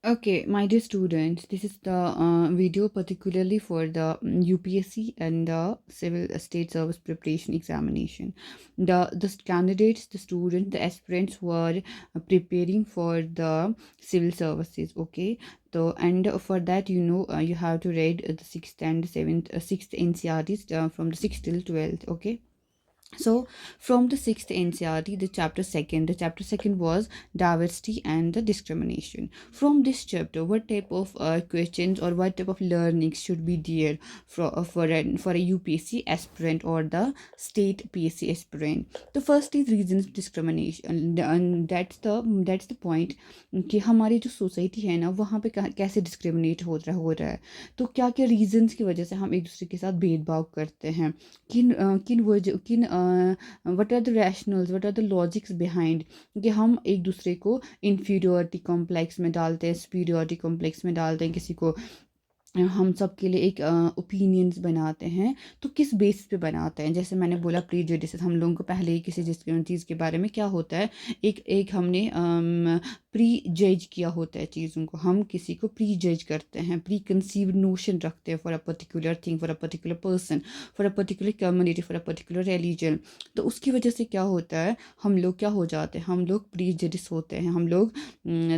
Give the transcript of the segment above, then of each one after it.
Okay, my dear students, this is the video particularly for the UPSC and the Civil State Service Preparation Examination. The candidates, the students, the aspirants who are preparing for the civil services. Okay, so and for that, you have to read the sixth and seventh, sixth NCRTs from the sixth till 12th. Okay, so from the sixth NCRT, the chapter second was diversity and the discrimination. From this chapter, what type of questions or what type of learnings should be there for a UPSC aspirant or the state PSC aspirant? The first is reasons discrimination, and that's the point कि हमारी जो society है ना वहाँ पे कैसे discriminate हो रहा है। तो क्या क्या रीजंस की वजह से हम एक दूसरे के साथ भेदभाव करते हैं, what are the rationales, what are the logics behind कि हम एक दूसरे को इन्फीरियोरिटी कॉम्प्लेक्स में डालते हैं, सुपीरियोरिटी कॉम्प्लेक्स में डालते हैं, किसी को हम सब के लिए एक ओपिनियंस बनाते हैं। तो किस बेस पे बनाते हैं? जैसे मैंने बोला प्रीजुडिस, हम लोगों को पहले ही किसी चीज़ के बारे में क्या होता है, एक एक हमने प्री जज किया होता है चीज़ों को, हम किसी को प्री जज करते हैं, प्री कंसीव्ड नोशन रखते हैं for a particular thing, for a particular person, for a particular community, for a particular religion. तो उसकी वजह से क्या होता है, हम लोग क्या हो जाते हैं, हम लोग प्री जडिस होते हैं, हम लोग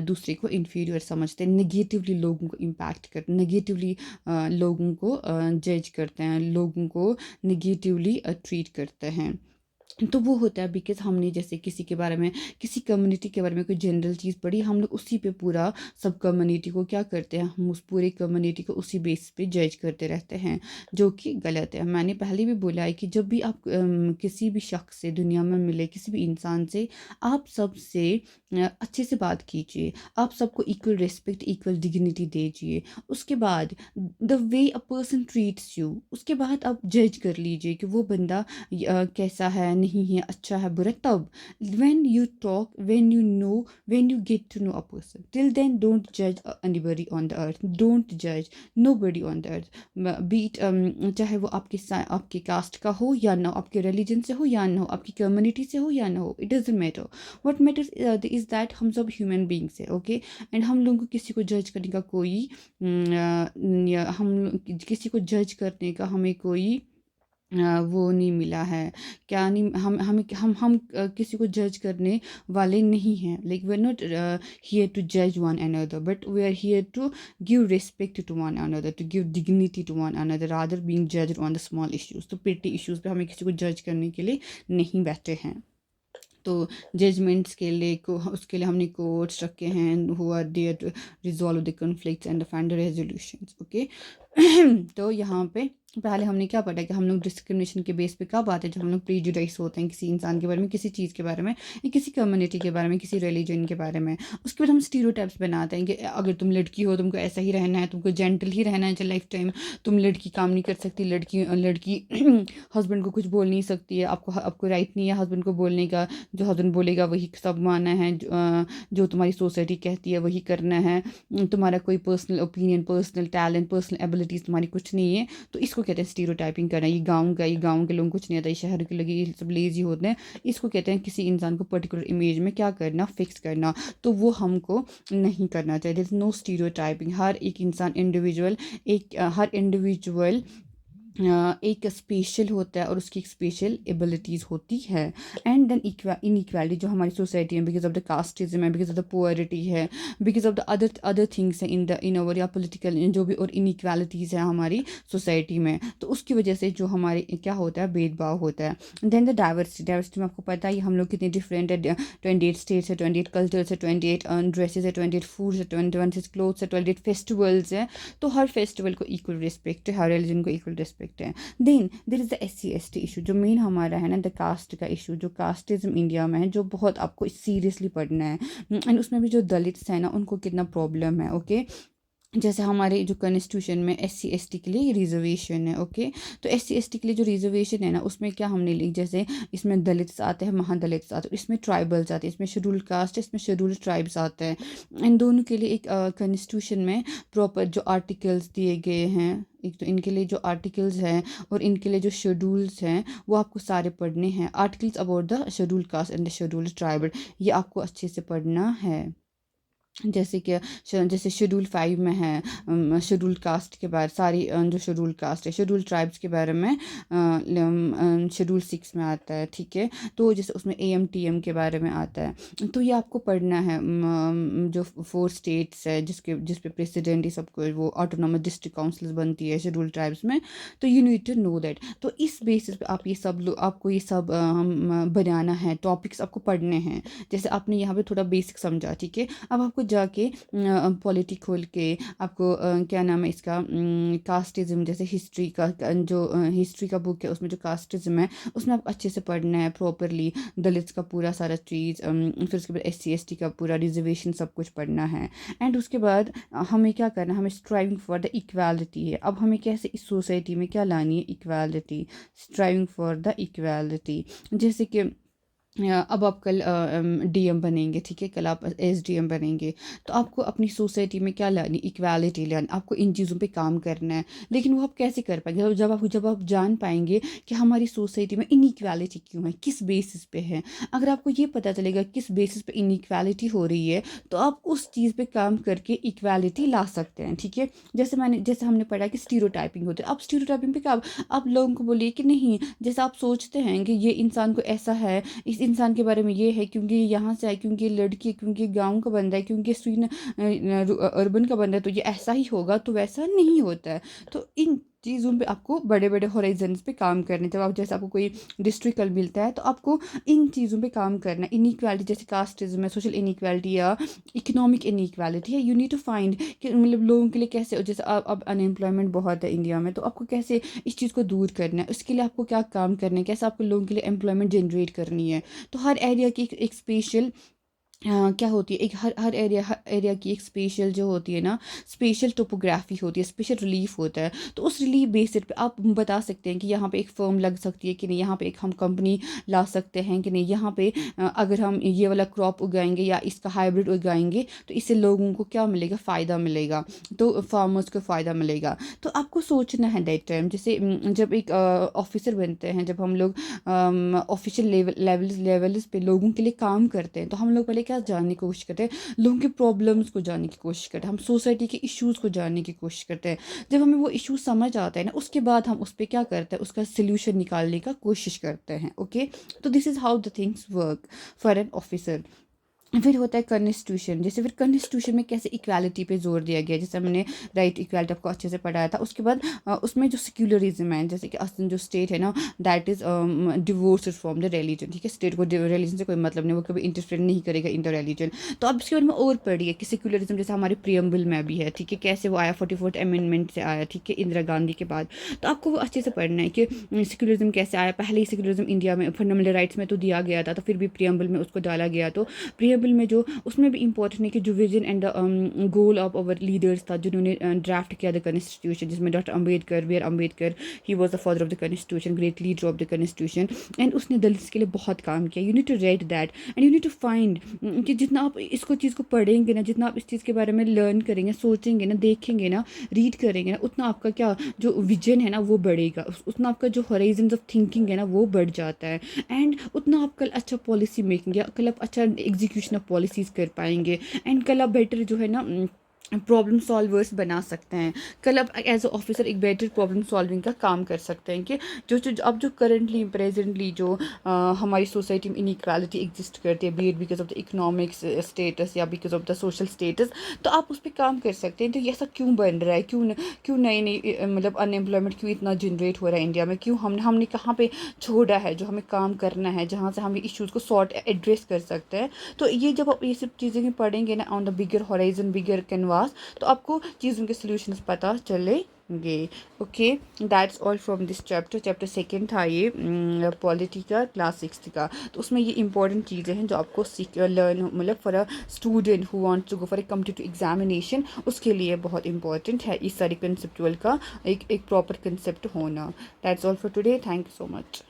दूसरे को इन्फीरियर समझते हैं, नेगेटिवली लोगों को इम्पैक्ट करते हैं, नेगेटिवली लोगों को जज करते हैं, लोगों को निगेटिवली ट्रीट करते हैं। तो वो होता है बिकॉज़ हमने जैसे किसी के बारे में, किसी कम्युनिटी के बारे में कोई जनरल चीज़ पढ़ी, हम लोग उसी पे पूरा सब कम्युनिटी को क्या करते हैं, हम उस पूरे कम्युनिटी को उसी बेस पे जज करते रहते हैं, जो कि गलत है। मैंने पहले भी बोला है कि जब भी आप किसी भी शख्स से दुनिया में मिले, किसी भी इंसान से, आप सबसे अच्छे से बात कीजिए, आप सबको इक्वल रिस्पेक्ट, इक्वल डिग्निटी दीजिए। उसके बाद the way a person treats you, उसके बाद आप जज कर लीजिए कि वो बंदा कैसा है, नहीं है, अच्छा है, बुरा। तब when you talk, when you get to know a person, till then don't judge anybody on the earth, don't judge nobody on the earth, be it चाहे वो आपके कास्ट का हो या ना हो, आपके रिलीजन से हो या ना हो, आपकी कम्युनिटी से हो या ना हो, it doesn't matter. What matters is that हम सब ह्यूमन बींग्स है। ओके, एंड हम लोगों को किसी को जज करने का कोई या हम किसी को जज करने का हमें कोई वो नहीं मिला है। क्या नहीं, हम किसी को जज करने वाले नहीं हैं। Like we are not here to जज one another, but we are here to give respect to one another, to give dignity to one another, rather being judged on the small issues. तो petty issues पे हमें किसी को जज करने के लिए नहीं बैठे हैं। तो जजमेंट्स के लिए उसके लिए हमने कोर्ट्स रखे हैं, who are there to resolve the conflicts and find the resolutions. Okay, तो यहाँ पे पहले हमने क्या पढ़ा कि हम लोग डिस्क्रिमिनेशन के बेस पे कब आते हैं, जब हम लोग प्रीजुडाइज होते हैं किसी इंसान के बारे में, किसी चीज़ के बारे में, या किसी कम्युनिटी के बारे में, किसी रिलीजन के बारे में। उसके बाद हम स्टीरियोटाइप्स बनाते हैं कि अगर तुम लड़की हो तुमको ऐसा ही रहना है, तुमको जेंटल ही रहना है लाइफ टाइम, तुम लड़की काम नहीं कर सकती, लड़की लड़की हस्बैंड को कुछ बोल नहीं सकती है, आपको आपको राइट नहीं है हस्बैंड को बोलने का, जो हस्बैंड बोलेगा वही सब मानना है, जो तुम्हारी सोसाइटी कहती है वही करना है, तुम्हारा कोई personal opinion, personal talent, personal abilities तुम्हारी कुछ नहीं है। तो इसको कहते हैं स्टीरियोटाइपिंग करना। ये गाँव के लोगों को कुछ नहीं आता, ये शहर के लोग ये सब लेजी होते हैं। इसको कहते हैं किसी इंसान को पर्टिकुलर इमेज में क्या करना, फिक्स करना। तो वो हमको नहीं करना चाहिए। There is no stereotyping. हर एक इंसान इंडिविजुअल, हर इंडिविजुअल एक स्पेशल होता है और उसकी एक स्पेशल एबिलिटीज़ होती है। एंड देन इनइक्वालिटी जो हमारी सोसाइटी में बिकॉज ऑफ द कास्टिज्म है, बिकॉज ऑफ द पुअरिटी है, because of the other things है इन अवर या पोलिटिकल जो भी और इनइक्वालिटीज़ है हमारी सोसाइटी में, तो उसकी वजह से जो हमारे क्या होता है, भेदभाव होता है। देन द डाइवर्सिटी में आपको पता है हम लोग कितने डिफरेंट है। 28 स्टेट्स है, 28 कल्चर्स है, 28 ड्रेसेस है, 28 फूड्स है, 21 क्लोथ्स है, 28 फेस्टिवल्स है। तो हर फेस्टिवल को इक्वल रिस्पेक्ट है, हर रिलीजन को इक्वल रिस्पेक्ट है। Then there is the SC/ST issue, जो मेन हमारा है ना, द कास्ट का इशू, जो कास्टिज्म इंडिया में है, जो बहुत आपको सीरियसली पढ़ना है। एंड उसमें भी जो दलित्स है ना, उनको कितना प्रॉब्लम है। ओके, जैसे हमारे जो कॉन्स्टिट्यूशन में SC/ST के लिए रिजर्वेशन है। ओके, तो SC/ST के लिए जो रिजर्वेशन है ना, उसमें क्या हमने लिख, जैसे इसमें दलित्स आते हैं, महादलित्स आते हैं, इसमें ट्राइबल्स आते हैं, इसमें शेड्यूल्ड कास्ट, इसमें शेड्यूल्ड ट्राइब्स आते हैं। इन दोनों के लिए एक कॉन्स्टिट्यूशन में प्रॉपर जो आर्टिकल्स दिए गए हैं, एक तो इनके लिए जो आर्टिकल्स हैं और इनके लिए जो शेड्यूल्स हैं वो आपको सारे पढ़ने हैं। Articles about the scheduled caste and the scheduled tribal, ये आपको अच्छे से पढ़ना है। जैसे शेड्यूल 5 में है शेड्यूल कास्ट के बारे सारी जो शेड्यूल कास्ट है शेड्यूल ट्राइब्स के बारे में शेड्यूल 6 में आता है, ठीक है। तो जैसे उसमें AMTM के बारे में आता है, तो ये आपको पढ़ना है। जो 4 स्टेट्स है जिस पे प्रेसिडेंट ये सबको वो ऑटोनॉमस डिस्ट्रिक्ट काउंसिल्स बनती है शेड्यूल ट्राइब्स में, तो you need to know that. तो इस बेसिस पे आप ये सब आपको ये सब बनाना है, टॉपिक्स आपको पढ़ने हैं। जैसे आपने यहाँ पे थोड़ा बेसिक समझा, ठीक है। अब आपको जाके पॉलिटी खोल के आपको क्या नाम है इसका कास्टिज़म, जैसे हिस्ट्री का जो हिस्ट्री का बुक है उसमें जो कास्टिज़म है उसमें आप अच्छे से पढ़ना है प्रॉपरली, दलित्स का पूरा सारा चीज़, फिर उसके बाद SC ST का पूरा रिजर्वेशन सब कुछ पढ़ना है। एंड उसके बाद हमें क्या करना है, हमें स्ट्राइविंग फॉर द इक्वालिटी है। अब हमें कैसे इस सोसाइटी में क्या लानी है, equality, striving for the equality. जैसे कि अब आप कल DM बनेंगे, ठीक है, कल आप SDM बनेंगे, तो आपको अपनी सोसाइटी में क्या लानी, इक्वालिटी लानी, आपको इन चीज़ों पे काम करना है। लेकिन वो आप कैसे कर पाएंगे, जब आप जान पाएंगे कि हमारी सोसाइटी में इनइक्वालिटी क्यों है, किस बेसिस पे है। अगर आपको ये पता चलेगा किस बेसिस पे इनइक्वालिटी हो रही है, तो आप उस चीज़ पे काम करके इक्वालिटी ला सकते हैं, ठीक है। जैसे हमने पढ़ा कि स्टीरियोटाइपिंग होती है, आप स्टीरियोटाइपिंग पे क्या आप लोगों को बोलिए कि नहीं, जैसे आप सोचते हैं कि ये इंसान को ऐसा है, इस इंसान के बारे में ये है क्योंकि ये यहाँ से है, क्योंकि ये लड़की है, क्योंकि गांव का बंदा है, क्योंकि अर्बन का बंदा है, तो ये ऐसा ही होगा, तो वैसा नहीं होता है। तो इन चीज़ों पे आपको बड़े बड़े हॉराइजन्स पे काम करने, जब आप जैसे आपको कोई डिस्ट्रिक्ट मिलता है तो आपको इन चीज़ों पे काम करना है। इनइक्वालिटी जैसे कास्टिज्म है, सोशल इनइक्वालिटी या इकोनॉमिक इनइक्वालिटी है, यू नीड टू फाइंड कि मतलब लोगों के लिए कैसे, जैसे अब अनएम्प्लॉयमेंट बहुत है इंडिया में, तो आपको कैसे इस चीज़ को दूर करना है, उसके लिए आपको क्या काम करना है, कैसे आपको लोगों के लिए एम्प्लॉयमेंट जनरेट करनी है। तो हर एरिया की एक स्पेशल क्या होती है, एक हर एरिया की एक स्पेशल जो होती है ना, स्पेशल टोपोग्राफी होती है, स्पेशल रिलीफ होता है। तो उस रिलीफ बेसिस पे आप बता सकते हैं कि यहाँ पे एक फर्म लग सकती है कि नहीं, यहाँ पे एक हम कंपनी ला सकते हैं कि नहीं, यहाँ पे अगर हम ये वाला क्रॉप उगाएंगे या इसका हाइब्रिड उगाएंगे तो इससे लोगों को क्या मिलेगा, फ़ायदा मिलेगा, तो फार्मर्स को फ़ायदा मिलेगा। तो आपको सोचना है दैट टाइम, जैसे जब एक ऑफिसर बनते हैं, जब हम लोग ऑफिशियल लेवल्स पे लोगों के लिए काम करते हैं, तो हम लोग पहले क्या जानने की कोशिश करते हैं, लोगों के प्रॉब्लम्स को जानने की कोशिश करते हैं, हम सोसाइटी के इश्यूज़ को जानने की कोशिश करते हैं। जब हमें वो इशू समझ आता है ना, उसके बाद हम उस पर क्या करते हैं, उसका सोल्यूशन निकालने का कोशिश करते हैं। ओके, तो this is how the things work for an officer. फिर होता है कॉन्स्टिट्यूशन, जैसे फिर कॉन्स्टिट्यूशन में कैसे इक्वालिटी पे जोर दिया गया, जैसे हमने राइट इक्वालिटी आपको अच्छे से पढ़ाया था। उसके बाद उसमें जो सेक्युलरिज्म है, जैसे कि असम जो स्टेट है ना, that is divorce from the religion, ठीक है। स्टेट को रिलीजन से कोई मतलब नहीं, वो कभी इंटरफेयर नहीं करेगा इन द रिलीजन। तो अब इसके बारे में और पढ़िए कि सेक्युलरिज्म जैसे हमारे प्रियम्बल में भी है, ठीक है, कैसे वो आया 44th अमेंडमेंट से आया, ठीक है, इंदिरा गांधी के बाद। तो आपको वो अच्छे से पढ़ना है कि सेक्युलरिज्म कैसे आया। पहले ही सेक्युलरिज्म इंडिया में फंडामेंटल राइट्स में तो दिया गया था, तो फिर भी प्रियम्बल में उसको डाला गया। तो प्रियम्बल में जो उसमें भी इंपॉर्टेंट है कि जो vision and goal of our leaders था, जिन्होंने ड्राफ्ट किया द कॉन्स्टिट्यूशन, जिसमें doctor Ambedkar, B R Ambedkar, he was the father of the constitution, great leader of the constitution, and उसने दलित्स के लिए बहुत काम किया। You need to write that and you need to find कि जितना आप इसको चीज़ को पढ़ेंगे ना, जितना आप इस चीज़ के बारे में लर्न करेंगे, सोचेंगे ना, देखेंगे ना, रीड करेंगे ना, उतना आपका क्या जो विजन है ना वो बढ़ेगा, उतना आपका जो हॉराइजन ऑफ थिंकिंग है ना वो बढ़ जाता है। एंड उतना आप कल अच्छा पॉलिसी मेकिंग या कल आप अच्छा एग्जीक्यूशन ऑफ पॉलिसीज़ कर पाएंगे। एंड कल आप बेटर जो है ना प्रॉब्लम सॉल्वर्स बना सकते हैं। कल आप एज अ ऑफिसर एक बेटर प्रॉब्लम सॉल्विंग का काम कर सकते हैं कि अब जो करंटली प्रेजेंटली जो हमारी सोसाइटी में इनइक्वालिटी एग्जिस्ट करती है, be it because of the economics status या because of the social status, तो आप उस पर काम कर सकते हैं। तो ये ऐसा क्यों बन रहा है, क्यों नई मतलब अनएम्प्लॉयमेंट क्यों इतना जनरेट हो रहा है इंडिया में, क्यों हमने कहाँ पे छोड़ा है जो हमें काम करना है, जहाँ से हम इश्यूज़ को सॉर्ट एड्रेस कर सकते हैं। तो ये जब आप ये सब चीज़ें पढ़ेंगे ना on the bigger horizon, bigger canvas, तो आपको चीज़ों के सॉल्यूशंस पता चलेंगे। Okay, that's all from this chapter 2 था ये पॉलिटी का, क्लास 6 का। तो उसमें ये इंपॉर्टेंट चीज़ें हैं जो आपको लर्न मतलब for a student who wants to go for a competitive examination, उसके लिए बहुत इंपॉर्टेंट है इस सारी कंसेप्चुअल का एक प्रॉपर कंसेप्ट होना। That's all for today, thank you so much.